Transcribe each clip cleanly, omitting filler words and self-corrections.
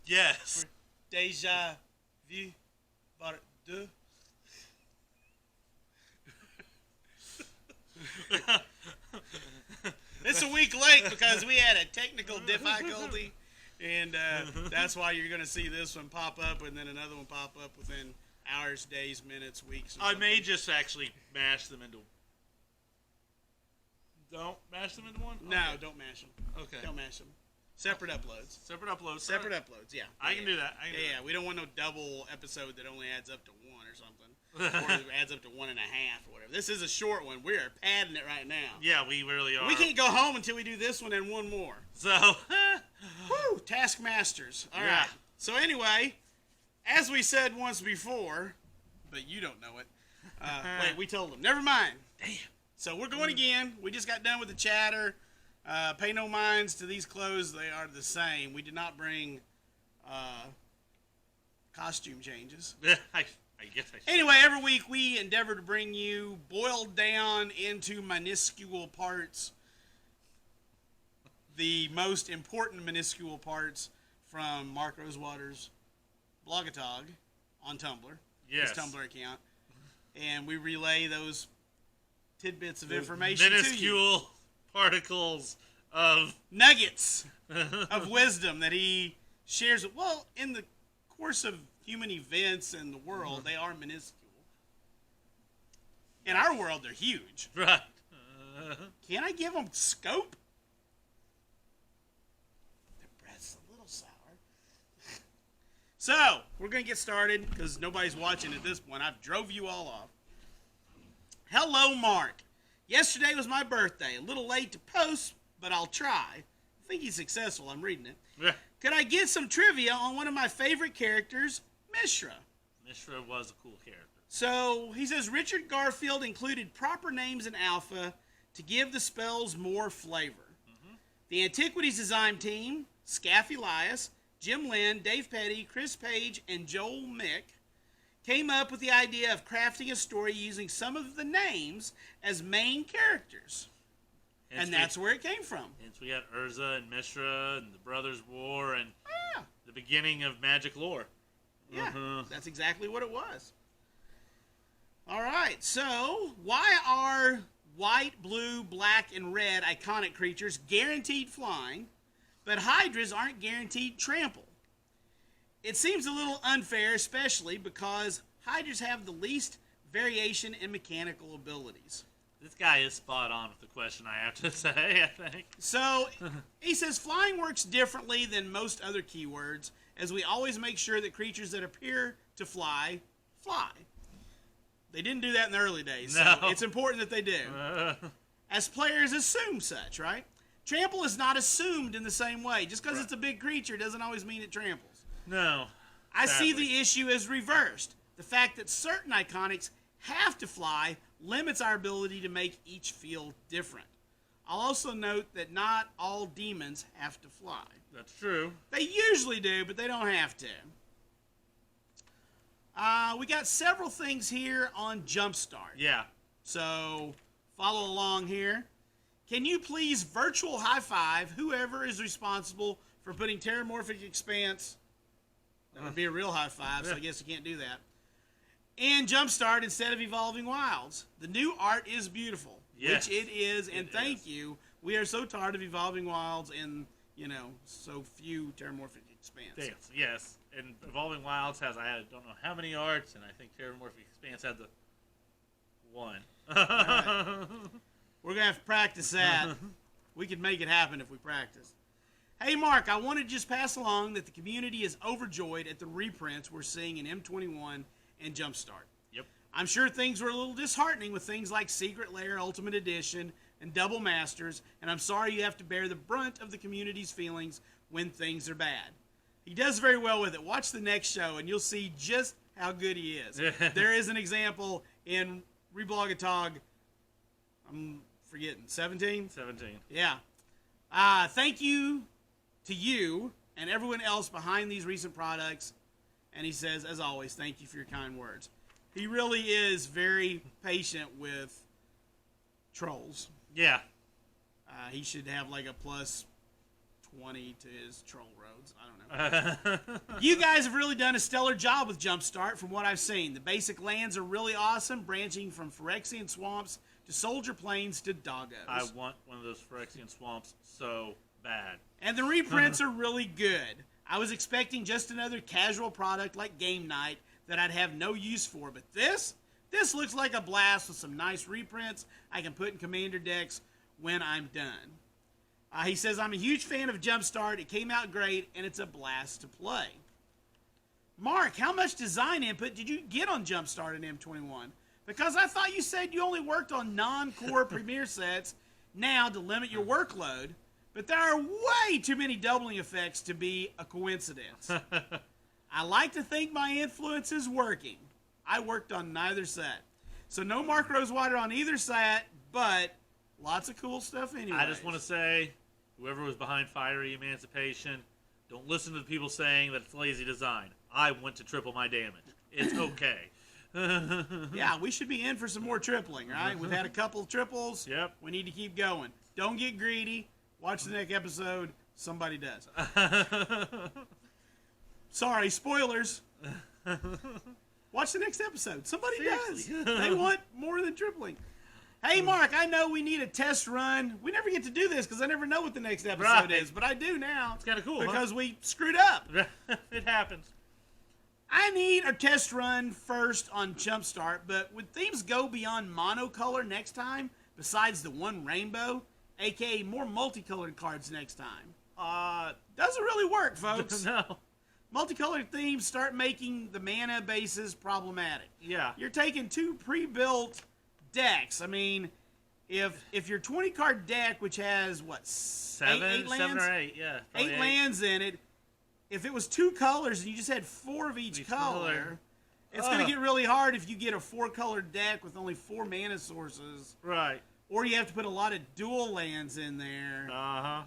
Yes. Deja vu par deux. It's a week late because we had a technical difficulty, and that's why you're going to see this one pop up and then another one pop up within hours, days, minutes, weeks. I may just actually mash them into. Don't mash them into one? No, Okay. don't mash them. Okay. Don't mash them. Separate uploads. Separate uploads. Separate uploads, yeah. I can do that. Yeah, we don't want no double episode that only adds up to one or something. Or adds up to 1.5 or whatever. This is a short one. We are padding it right now. Yeah, we really are. We can't go home until we do this one and one more. So. Woo! Taskmasters. All Yeah. right. So anyway, as we said once before, but you don't know it. Wait, we told them. Never mind. Damn. So we're going again. We just got done with the chatter. Pay no minds to these clothes. They are the same. We did not bring costume changes. I guess I should. Anyway, every week we endeavor to bring you boiled down into minuscule parts, the most important minuscule parts from Mark Rosewater's Blogatog on Tumblr, Yes. his Tumblr account, and we relay those tidbits of information to you. Minuscule particles of Nuggets of wisdom that he shares. Well, in the course of human events in the world, they are minuscule. In our world, they're huge. right. Can I give them scope? Their breath's a little sour. So, we're going to get started because nobody's watching at this point. I've drove you all off. Hello, Mark. Yesterday was my birthday. A little late to post, but I'll try. I think he's successful. I'm reading it. Yeah. Could I get some trivia on one of my favorite characters, Mishra? Mishra was a cool character. So, he says Richard Garfield included proper names in Alpha to give the spells more flavor. Mm-hmm. The Antiquities Design Team, Scaff Elias, Jim Lynn, Dave Petty, Chris Page, and Joel Mick came up with the idea of crafting a story using some of the names as main characters. And that's where it came from. Hence we got Urza and Mishra and the Brothers' War and Yeah, the beginning of magic lore. yeah, Mhm. that's exactly what it was. All right, so why are white, blue, black, and red iconic creatures guaranteed flying, but hydras aren't guaranteed trample? It seems a little unfair, especially because hydras have the least variation in mechanical abilities. This guy is spot on with the question, I have to say, I think. So, he says flying works differently than most other keywords, as we always make sure that creatures that appear to fly, fly. They didn't do that in the early days, so No. it's important that they do. As players assume such, right? Trample is not assumed in the same way. Just because it's a big creature doesn't always mean it tramples. No. I see Sadly. the issue as reversed. The fact that certain iconics have to fly limits our ability to make each feel different. I'll also note that not all demons have to fly. That's true. They usually do, but they don't have to. We got several things here on Jumpstart. Yeah. So follow along here. Can you please virtual high five whoever is responsible for putting Terramorphic Expanse? That would be a real high five, so I guess you can't do that. And Jumpstart instead of Evolving Wilds. The new art is beautiful, Yes, which it is, and it thank is. you. We are so tired of Evolving Wilds and, so few Terramorphic Expanse. Dance, yes. And Evolving Wilds has, I don't know how many arts, and I think Terramorphic Expanse had the one. We're going to have to practice that. We could make it happen if we practice. Hey, Mark, I wanted to just pass along that the community is overjoyed at the reprints we're seeing in M21 and Jumpstart. Yep. I'm sure things were a little disheartening with things like Secret Lair Ultimate Edition and Double Masters, and I'm sorry you have to bear the brunt of the community's feelings when things are bad. He does very well with it. Watch the next show, and you'll see just how good he is. There is an example in Reblogatog, I'm forgetting, 17? 17. Yeah. Thank you to you and everyone else behind these recent products. And he says, as always, thank you for your kind words. He really is very patient with trolls. Yeah. He should have like a plus 20 to his troll roads. I don't know. You guys have really done a stellar job with Jumpstart from what I've seen. The basic lands are really awesome, branching from Phyrexian swamps to soldier plains to doggos. I want one of those Phyrexian swamps so bad. And the reprints are really good. I was expecting just another casual product like Game Night that I'd have no use for, but this looks like a blast with some nice reprints I can put in Commander decks when I'm done. He says, I'm a huge fan of Jumpstart. It came out great, and it's a blast to play. Mark, how much design input did you get on Jumpstart in M21? Because I thought you said you only worked on non-core Premier sets now to limit your workload, but there are way too many doubling effects to be a coincidence. I like to think my influence is working. I worked on neither set. So no Mark Rosewater on either set, but lots of cool stuff anyway. I just want to say, whoever was behind Fiery Emancipation, don't listen to the people saying that it's lazy design. I went to triple my damage. It's okay. Yeah, we should be in for some more tripling, right? We've had a couple of triples. Yep. We need to keep going. Don't get greedy. Watch the next episode. Somebody does. Sorry, spoilers. Watch the next episode. Somebody Seriously. does. They want more than tripling. Hey, Mark, I know we need a test run. We never get to do this because I never know what the next episode is, but I do now. It's kind of cool, because we screwed up. It happens. I need a test run first on Jumpstart, but would themes go beyond monocolor next time, besides the one rainbow, a.k.a. more multicolored cards next time? Doesn't really work, folks. No. Multicolored themes start making the mana bases problematic. Yeah. You're taking two pre-built decks. I mean, if your 20-card deck, which has, what, eight lands? 7 or 8, yeah. Eight lands in it, if it was 2 colors and you just had 4 of each color, it's going to get really hard if you get a 4-colored deck with only 4 mana sources. Right. Or you have to put a lot of dual lands in there. Uh-huh.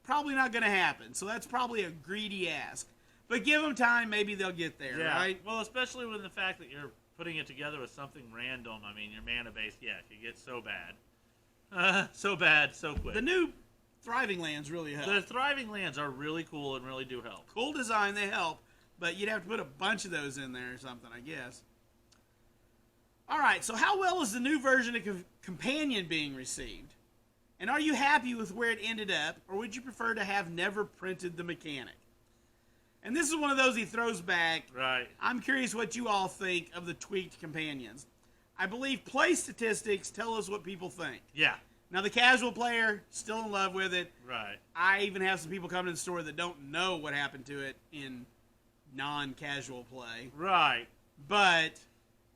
Probably not going to happen. So that's probably a greedy ask. But give them time, maybe they'll get there, right? Well, especially with the fact that you're putting it together with something random. I mean, your mana base, it can get so bad. So bad, so quick. The new Thriving Lands really help. The Thriving Lands are really cool and really do help. Cool design, they help. But you'd have to put a bunch of those in there or something, I guess. All right, so how well is the new version of Companion being received? And are you happy with where it ended up, or would you prefer to have never printed the mechanic? And this is one of those he throws back. Right. I'm curious what you all think of the tweaked companions. I believe play statistics tell us what people think. Yeah. Now, the casual player, still in love with it. Right. I even have some people coming to the store that don't know what happened to it in non-casual play. Right. But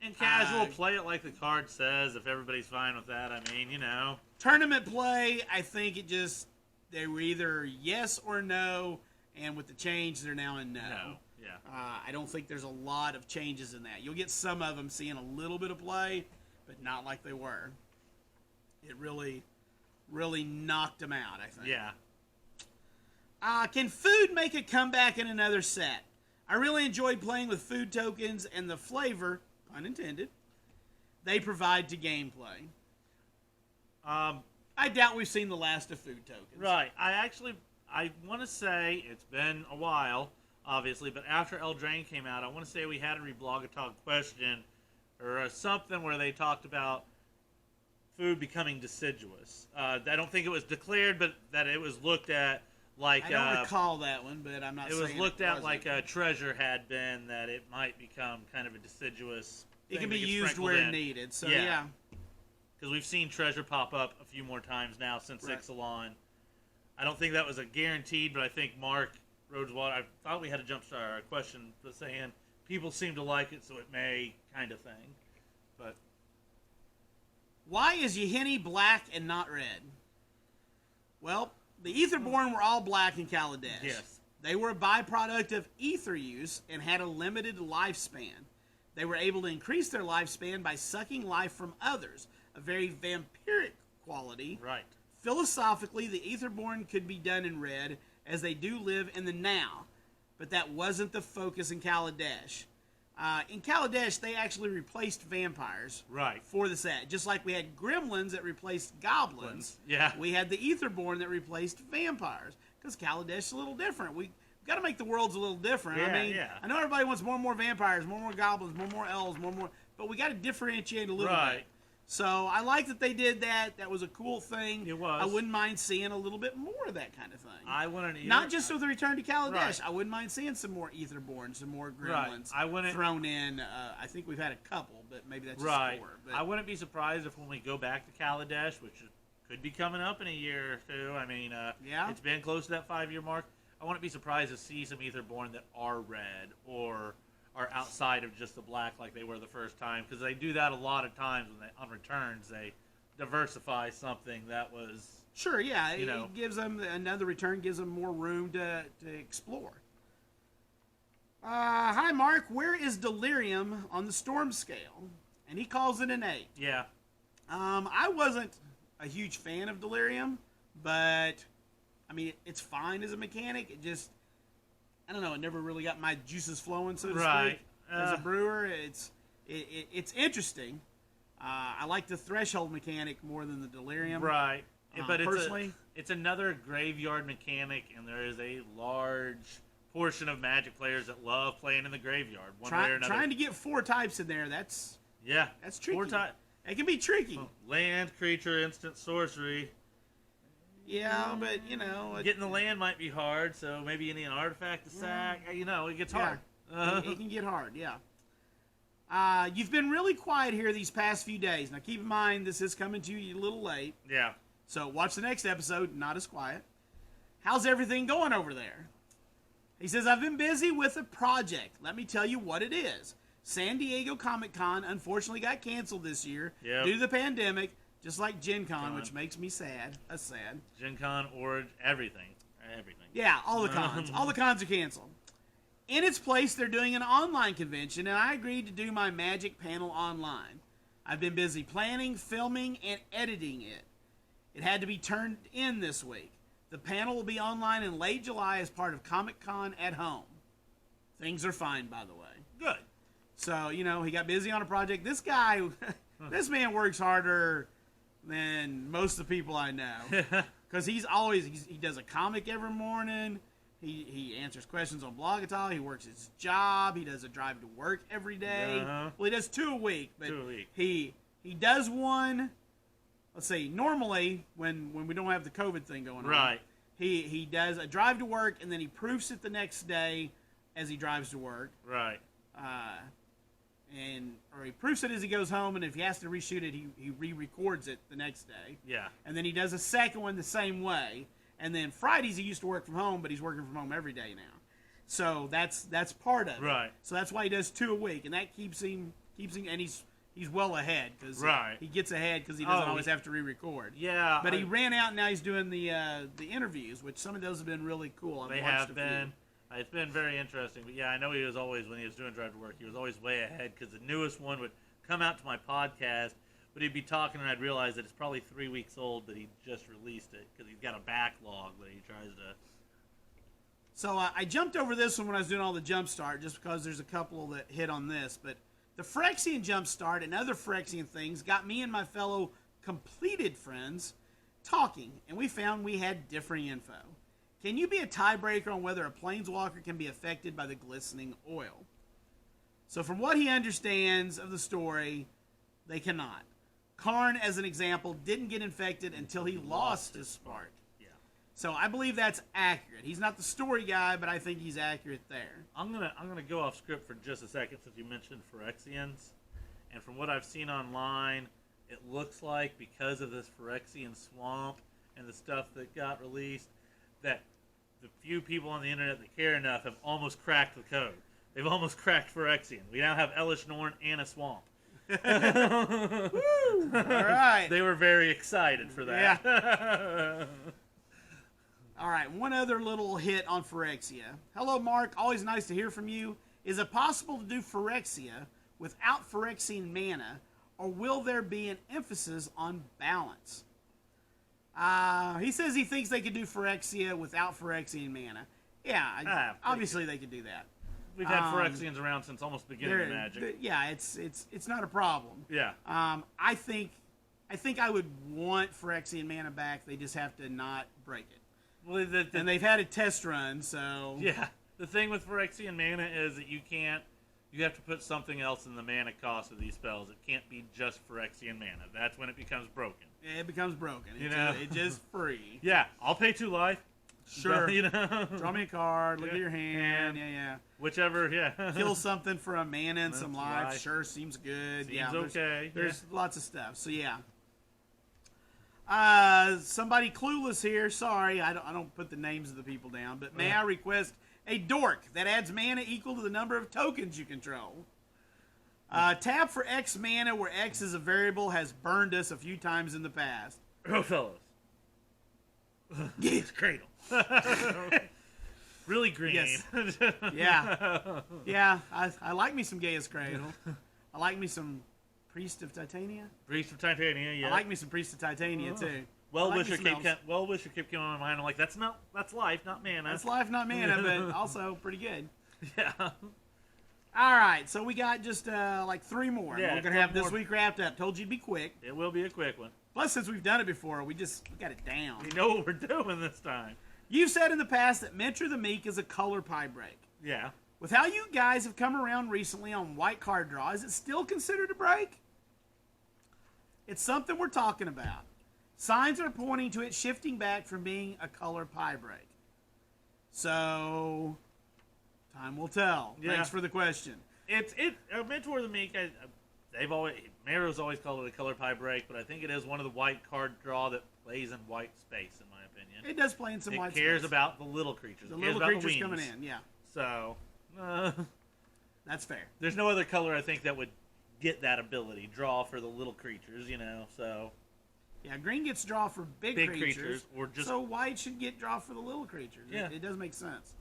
in casual, play it like the card says, if everybody's fine with that. I mean, Tournament play, I think they were either yes or no. And with the change, they're now in no. No, yeah. I don't think there's a lot of changes in that. You'll get some of them seeing a little bit of play, but not like they were. It really, really knocked them out, I think. Yeah. Can food make a comeback in another set? I really enjoyed playing with food tokens and the flavor, pun intended, they provide to gameplay. I doubt we've seen the last of food tokens. Right. I want to say, it's been a while, obviously, but after Eldraine came out, I want to say we had a Reblogatog question or something where they talked about food becoming deciduous. I don't think it was declared, but that it was looked at like... I don't recall that one, but I'm not saying it was looked at wasn't. like a treasure had been, that it might become kind of a deciduous It thing can be that gets used sprinkled where in. needed, so yeah. Because we've seen treasure pop up a few more times now since Right. Ixalan. I don't think that was a guaranteed, but I think Mark Rosewater, I thought we had a jumpstart question saying people seem to like it, so it may kind of thing. But why is Yahini black and not red? Well, the Aetherborn were all black in Kaladesh. Yes. They were a byproduct of ether use and had a limited lifespan. They were able to increase their lifespan by sucking life from others, a very vampiric quality. right. Philosophically, the Aetherborn could be done in red, as they do live in the now, but that wasn't the focus in Kaladesh. In Kaladesh, they actually replaced vampires Right. for the set. Just like we had gremlins that replaced goblins, Yeah. we had the Aetherborn that replaced vampires. Because Kaladesh is a little different. We got to make the worlds a little different. Yeah, I mean, yeah. I know everybody wants more and more vampires, more and more goblins, more and more elves, more and more, but we got to differentiate a little Right. bit. So I like that they did that. That was a cool thing. It was. I wouldn't mind seeing a little bit more of that kind of thing. I wouldn't either. Not just with the return to Kaladesh. Right. I wouldn't mind seeing some more Etherborn, some more Right. Gremlins I wouldn't- thrown in. I think we've had a couple, but maybe that's Right. just 4. But I wouldn't be surprised if when we go back to Kaladesh, which could be coming up in a year or two. I mean, Yeah. it's been close to that 5-year mark. I wouldn't be surprised to see some Etherborn that are red or are outside of just the black like they were the first time, because they do that a lot of times when they on returns they diversify something that was sure, yeah, You know. it gives them another return, gives them more room to explore. Hi, Mark. Where is Delirium on the storm scale? And he calls it an 8. yeah. I wasn't a huge fan of Delirium, but I mean, it's fine as a mechanic. It just, I don't know, it never really got my juices flowing, so to Right. speak. As a brewer, it's interesting. I like the threshold mechanic more than the Delirium. Right. But personally, it's another graveyard mechanic, and there is a large portion of Magic players that love playing in the graveyard one way or another. trying to get 4 types in there, that's yeah. tricky. 4 times. It can be tricky. Land, creature, instant, sorcery. Yeah, but you know, Getting the land might be hard, so maybe you need an artifact to sack. You know, it gets yeah, hard. it can get hard. Yeah. You've been really quiet here these past few days. Now, keep in mind this is coming to you a little late, Yeah. so watch the next episode. Not as quiet. How's everything going over there? He says, I've been busy with a project. Let me tell you what it is. San Diego Comic-Con unfortunately got canceled this year Yep. due to the pandemic, just like Gen Con, which makes me sad. That's sad. Gen Con, Origin, everything. Everything. Yeah, all the cons. All the cons are canceled. In its place, they're doing an online convention, and I agreed to do my Magic panel online. I've been busy planning, filming, and editing it. It had to be turned in this week. The panel will be online in late July as part of Comic-Con at home. Things are fine, by the way. Good. So, you know, he got busy on a project. This guy, this man works harder than most of the people I know. Because he does a comic every morning. He answers questions on Blogatog. He works his job. He does a drive to work every day. Uh-huh. Well, he does 2 a week. But 2 a week. He does one, let's see, normally when we don't have the COVID thing going on. Right. He does a drive to work, and then he proofs it the next day as he drives to work. Right. Or he proofs it as he goes home, and if he has to reshoot it, he re-records it the next day. Yeah. And then he does a second one the same way. And then Fridays he used to work from home, but he's working from home every day now. So that's part of it. Right. So that's why he does 2 a week, and that keeps him, and he's well ahead because Right. he gets ahead because he doesn't always have to re-record. Yeah. But he ran out, and now he's doing the interviews, which some of those have been really cool. I've They watched have a been. few. It's been very interesting. But yeah, I know he was always, when he was doing Drive to Work, he was always way ahead because the newest one would come out to my podcast, but he'd be talking and I'd realize that it's probably 3 weeks old that he just released it because he's got a backlog that he tries to. So I jumped over this one when I was doing all the Jumpstart just because there's a couple that hit on this. But the Phyrexian Jumpstart and other Phyrexian things got me and my fellow completed friends talking, and we found we had differing info. Can you be a tiebreaker on whether a planeswalker can be affected by the glistening oil? So from what he understands of the story, they cannot. Karn, as an example, didn't get infected until he lost his spark. Yeah. So I believe that's accurate. He's not the story guy, but I think he's accurate there. I'm gonna go off script for just a second since you mentioned Phyrexians, and from what I've seen online, it looks like because of this Phyrexian swamp and the stuff that got released, that the few people on the internet that care enough have almost cracked the code. They've almost cracked Phyrexian. We now have Elish Norn and a swamp. Woo! All right. They were very excited for that. Yeah. All right, one other little hit on Phyrexia. Hello, Mark. Always nice to hear from you. Is it possible to do Phyrexia without Phyrexian mana, or will there be an emphasis on balance? He says he thinks they could do Phyrexia without Phyrexian mana. Yeah, obviously they could do that. We've had Phyrexians around since almost the beginning of Magic. Yeah, it's not a problem. Yeah. I think I would want Phyrexian mana back. They just have to not break it. Well, and they've had a test run, so yeah. The thing with Phyrexian mana is that you have to put something else in the mana cost of these spells. It can't be just Phyrexian mana. That's when it becomes broken. Yeah, it becomes broken. It's just free. Yeah, I'll pay 2 life. Sure. You know? Draw me a card, look at your hand. Yeah. Whichever, yeah. Kill something for a mana and That's some life. right. Sure, seems good. Seems okay. There's lots of stuff. So yeah. Somebody clueless here. Sorry, I don't put the names of the people down. But may I request a dork that adds mana equal to the number of tokens you control? Tap for X mana where X is a variable has burned us a few times in the past. Oh, fellas. It's Cradle. Really green. Yes. Yeah. I like me some Gaia's Cradle. I like me some Priest of Titania. Priest of Titania, yeah. I like me some Priest of Titania too. Well-wisher kept coming on my mind. I'm like, that's life, not mana. That's life, not mana, but also pretty good. Yeah. All right, so we got just like 3 more. Yeah, We're gonna have this more. week wrapped up. Told you to be quick. It will be a quick one. Plus, since we've done it before, we got it down. We know what we're doing this time. You've said in the past that Mentor the Meek is a color pie break. Yeah. With how you guys have come around recently on white card draw, is it still considered a break? It's something we're talking about. Signs are pointing to it shifting back from being a color pie break. So, time will tell. Yeah. Thanks for the question. Mentor the Meek. Maro's always called it a color pie break, but I think it is one of the white card draw that plays in white space, in my opinion. It does play in some white space. It cares about the little creatures. The It cares little about creatures the coming weenies. in, yeah. So, That's fair. there's no other color I think that would get that ability, draw for the little creatures, so. Yeah, green gets draw for big creatures, or just so white should get draw for the little creatures. Yeah. It does make sense.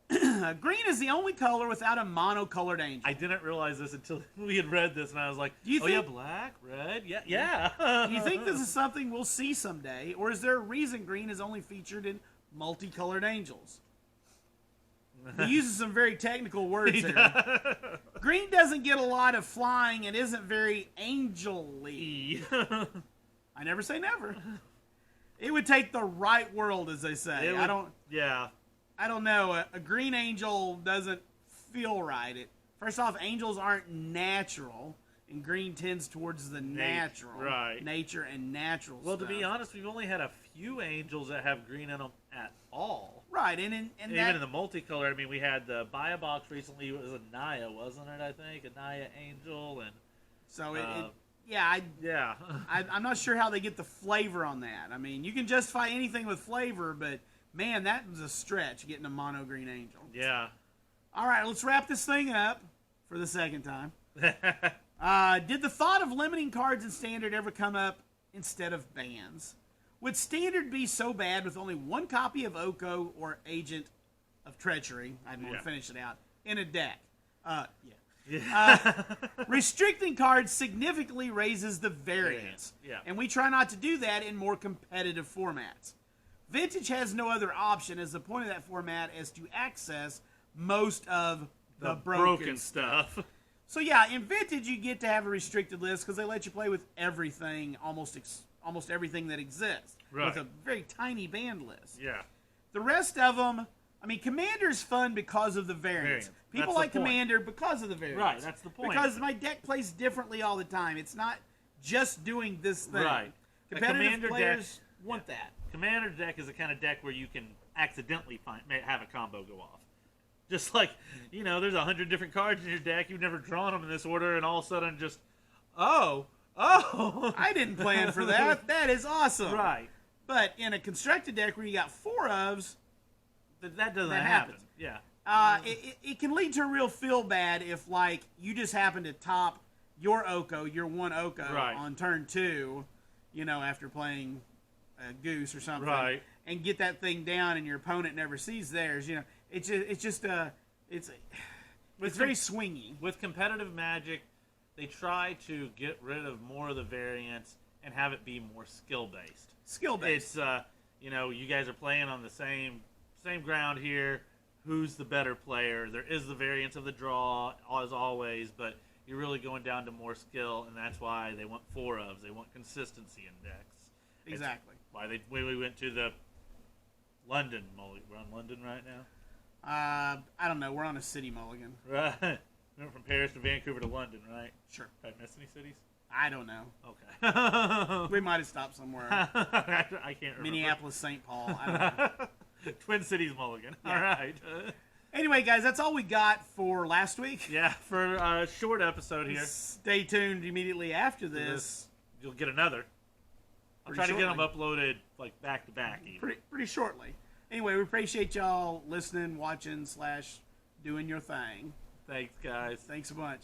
Green is the only color without a monocolored angel. I didn't realize this until we had read this, and I was like, Do you yeah, think- black, red, yeah. Do you think this is something we'll see someday, or is there a reason green is only featured in multicolored angels? He uses some very technical words here. Green doesn't get a lot of flying and isn't very angel-y. I never say never. It would take the right world, as they say. Yeah. I don't know. A green angel doesn't feel right. First off, angels aren't natural, and green tends towards the natural, right. nature and natural. Well, stuff. to be honest, we've only had a few angels that have green in them at all. Right, and even in the multicolor, I mean, we had the Buy a Box recently. It was a Naya, wasn't it? I think a Naya angel, and so yeah. I'm not sure how they get the flavor on that. I mean, you can justify anything with flavor, but man, that was a stretch getting a mono green angel. Yeah. All right, let's wrap this thing up for the second time. Did the thought of limiting cards in Standard ever come up instead of bans? Would Standard be so bad with only 1 copy of Oko or Agent of Treachery, I didn't want to finish it out, in a deck? Restricting cards significantly raises the variance. Yeah. And we try not to do that in more competitive formats. Vintage has no other option, as the point of that format is to access most of the broken stuff. So yeah, in Vintage you get to have a restricted list because they let you play with everything, almost everything that exists, with a very tiny band list. Yeah. The rest of them, I mean, Commander's fun because of the variance. People like Commander because of the variance. Right, that's the point. Because my deck plays differently all the time. It's not just doing this thing. Right. Competitive players want that. Commander deck is the kind of deck where you can accidentally have a combo go off. Just like, there's 100 different cards in your deck. You've never drawn them in this order, and all of a sudden just, oh. I didn't plan for that. That is awesome. Right. But in a constructed deck where you got 4 ofs, that doesn't happen. Yeah. It can lead to a real feel bad if, like, you just happen to top your one Oko on turn 2, after playing a goose or something, right, and get that thing down, and your opponent never sees theirs. It's very swingy. With competitive Magic, they try to get rid of more of the variance and have it be more skill-based. Skill-based. It's, you guys are playing on the same ground here. Who's the better player? There is the variance of the draw, as always, but you're really going down to more skill, and that's why they want 4 ofs. They want consistency in decks. Exactly. It's why we went to the London mulligan. We're on London right now. I don't know. We're on a city mulligan. Right. We went from Paris to Vancouver to London, right? Sure. Did I miss any cities? I don't know. Okay. We might have stopped somewhere. I can't remember. Minneapolis, St. Paul. I don't know. Twin Cities mulligan. Yeah. All right. Anyway, guys, that's all we got for last week. Yeah, for a short episode here. Stay tuned immediately after this. You'll get another. I'll try to get them uploaded like back to back. Pretty shortly. Anyway, we appreciate y'all listening, watching, / doing your thing. Thanks, guys. Thanks a bunch.